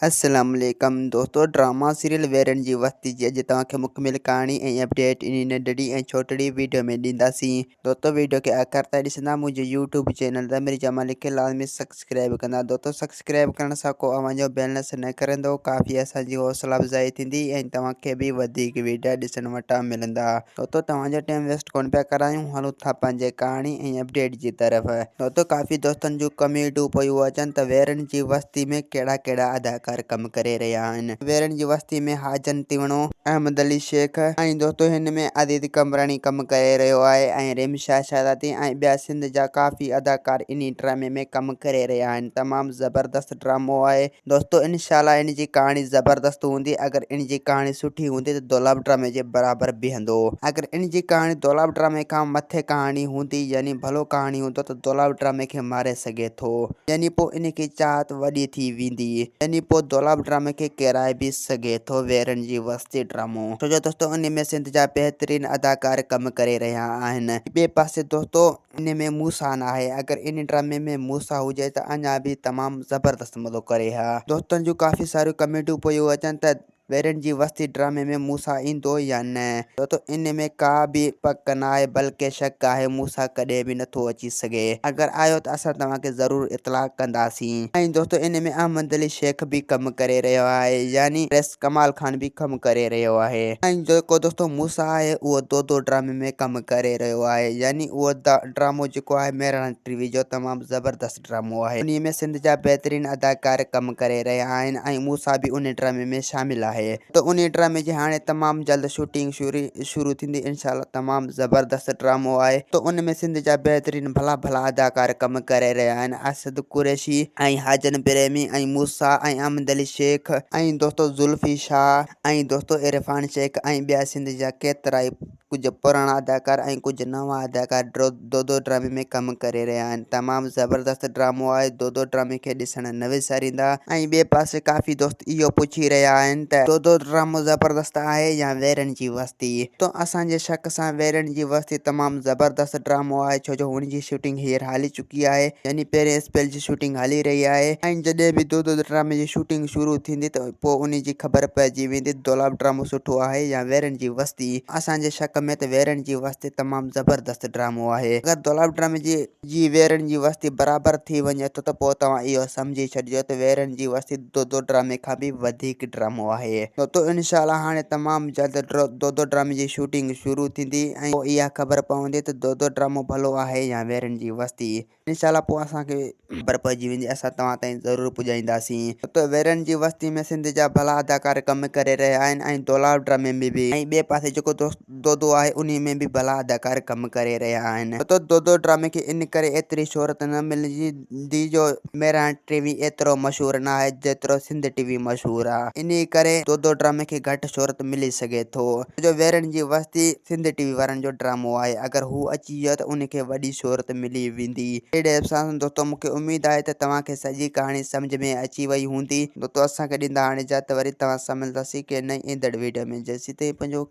अस्सलाम वालेकुम दोस्तों, ड्रामा सीरियल वेरन जी वस्ती जी अॼु तव्हांखे मुकमिल कहाणी ऐं अपडेट इन नंढड़ी ऐं छोटड़ी वीडियो में ॾींदासीं। दोस्तों वीडियो खे आख़िर ताईं ॾिसंदा। मुंहिंजे यूट्यूब चैनल ज़मीर जमाल खे लाज़मी सब्सक्राइब कंदा। दोस्तों सब्सक्राइब करण सां को अव्हांजो बैलेंस न करंदो, काफ़ी असांजी हौसला अफ़ज़ाई थींदी ऐं तव्हांखे बि वधीक वीडियो ॾिसण वटां मिलंदा। दोस्तों तव्हांजो टाइम वेस्ट कोन पिया करायूं, हलूं था पंहिंजे कहाणी ऐं अपडेट जी तरफ़। दोस्तों काफ़ी दोस्तनि जूं कमेंटूं पियूं अचनि त वेरन जी वस्ती में कहिड़ा कहिड़ा अदाकार कम करे रहिया आहिनि। वेरन जी वस्ती में हाजन तिवणो, अहमद अली शेख ऐं दोस्तों हिन में आदित्य कमरानी कम करे रहियो आहे ऐं रिमशा शहज़ादी ऐं ॿिया सिंध जा काफ़ी अदाकार इन ड्रामे में कम करे रहिया आहिनि। तमामु ज़बरदस्त ड्रामो आहे दोस्तों। इंशाल्लाह इन जी कहाणी ज़बरदस्त हूंदी। अगर इन जी कहाणी सुठी हूंदी त दौलाब ड्रामे जे बराबर बीहंदो। अगर इन जी कहाणी दौलाब ड्रामे खां मथे कहाणी हूंदी, यानी भलो कहाणी हूंदो, त दौलाब ड्रामे खे मारे सघे थो, यानी पोइ इन की चाहत वॾी थी वेंदी, यानी पोइ दौलाब ड्रामे खे किराए भी सघे थो वेरन जी वस्ती ड्रामो। छो जो दोस्तों इन में सिंध जा बेहतरीन अदाकार कम करे रहिया आहिनि। ॿिए पासे दोस्तों इन में मूसा न आहे। अगर इन ड्रामे में मूसा हुजे त अञा भी तमामु ज़बरदस्त मज़ो करे हा। दोस्तनि जूं काफ़ी सारियूं कमेंटूं पियूं अचनि त वेरन जी वस्ती ड्रामे में मूसा ईंदो या न। दोस्तों इन में का भी पक न आहे, बल्कि शक आहे मूसा कॾहिं भी नथो अची सघे। अगर आयो त असां तव्हांखे ज़रूर इतला कंदासीं। ऐं दोस्तों इन में अहमद अली शेख भी कम करे रहियो आहे, यानी प्रेस कमाल खान भी कम करे रहियो आहे। ऐं जेको दोस्तों मूसा आहे उहो दो ड्रामे में कम करे रहियो आहे, यानी उहो ड्रामो जेको आहे मेहरान टीवी जो तमामु ज़बरदस्त ड्रामो आहे। उन में सिंध जा बेहतरीन अदाकार कम करे रहिया आहिनि ऐं मूसा भी उन ड्रामे में शामिल आहे। तो उन ड्रामे जी हाणे तमामु जल्द शूटिंग शुरू थींदी इंशाल्लाह। तमामु ज़बरदस्त ड्रामो आहे। तो उन में सिंध जा बेहतरीन भला भला अदाकार कम करे रहिया आहिनि। असद कुरैशी ऐं हाजन प्रेमी ऐं मूसा ऐं अहमद अली शेख ऐं दोस्तों जुल्फी शाह ऐं दोस्तों इरफान शेख ऐं ॿिया सिंध जा केतिरा ई कुछ पुराणा अदाकार ऐं कुछ नवां अदाकार दो ड्रामे में कम करे रहिया आहिनि। तमामु ज़बरदस्त ड्रामो आहे। दो ड्रामे खे ॾिसण न विसारींदा। ऐं ॿिए पासे काफ़ी दोस्त इहो पुछी रहिया आहिनि त दो ड्रामो ज़बरदस्त आहे या वेरन जी वस्ती। तो असांजे शक सां वेरन जी वस्ती तमामु ज़बरदस्त ड्रामो आहे, छो जो हुन जी शूटिंग हींअर हली चुकी आहे, यानी पहिरें स्पेल जी शूटिंग हली रही आहे। ऐं जॾहिं बि दो ड्रामे जी शूटिंग शुरू थींदी त पोइ उन जी ख़बर पइजी वेंदी दौलाब ड्रामो सुठो आहे या वेरन जी वस्ती। असांजे शक में त वेरन जी वस्ती तमामु ज़बरदस्त ड्रामो आहे। अगर दौलाब ड्रामे जी वेरन जी वस्ती बराबर थी वञे थो त पोइ तव्हां इहो सम्झी छॾिजो त वेरन जी वस्ती दो ड्रामे खां भी वधीक ड्रामो आहे। तो इंशाल्लाह हाणे तमामु जल्द दो ड्रामे जी शूटिंग शुरू थींदी ऐं पोइ इहा ख़बर पवंदी त दो ड्रामो भलो आहे या वेरन जी वस्ती। इंशाल्लाह पोइ असांखे ख़बर पइजी वेंदी, असां तव्हां ताईं ज़रूरु पुॼाईंदासीं। त वेरन जी वस्ती में सिंध जा भला अदाकार कम करे रहिया आहिनि ऐं दौलाब ड्रामे में भी। ऐं ॿिए पासे जेको दो आहे उन में भी भला अदाकार कम करे रहिया आहिनि। तो दो ड्रामे खे इन करे एतिरी शोहरत न मिलंदी जो मेहरान टीवी एतिरो मशहूरु न आहे जेतिरो सिंध टीवी मशहूरु आहे। इन करे दो ड्रामे खे घटि शोहरत मिली सघे थो, जो वेरन जी वस्ती सिंध टीवी वारनि जो ड्रामो आहे। अगर हू अची वियो त उनखे वॾी शोहरत मिली वेंदी। अहिड़े हिसाब सां दोस्तों मूंखे उमेद आहे त तव्हांखे सॼी कहाणी सम्झ में अची वई हूंदी। दोस्तों असांखे ॾींदा हाणे इजाज़त, वरी तव्हां सां मिलंदासीं के नई ईंदड़ वीडियो में। जेसीं ताईं पंहिंजो